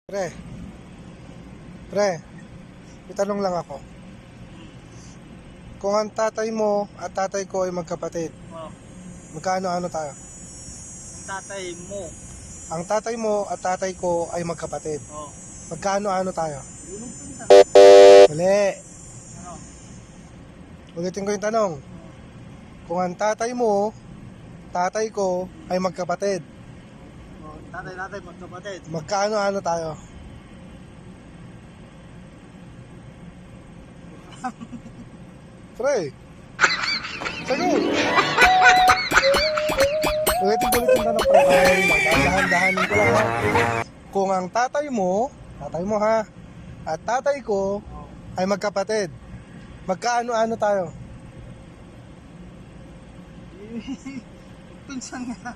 Pre, pre, may tanong lang ako. Kung ang tatay mo at tatay ko ay magkapatid, Oh, magkano-ano tayo? ang tatay mo. Ang tatay mo at tatay ko ay magkapatid. Oh, Magkano-ano tayo? yun pinsan. Mali. Ano? Ulitin ko yung tanong. Kung ang tatay mo, tatay ko ay magkapatid, Oh, tatay natin magkapatid. magkano-ano tayo? Pre, sagot. Ulitin ko ulit yung tanong, pre. Dahan-dahanin ko lang, ha? Kung ang tatay mo ha, at tatay ko Oh, ay magkapatid, magkaano-ano tayo? pinsan nga.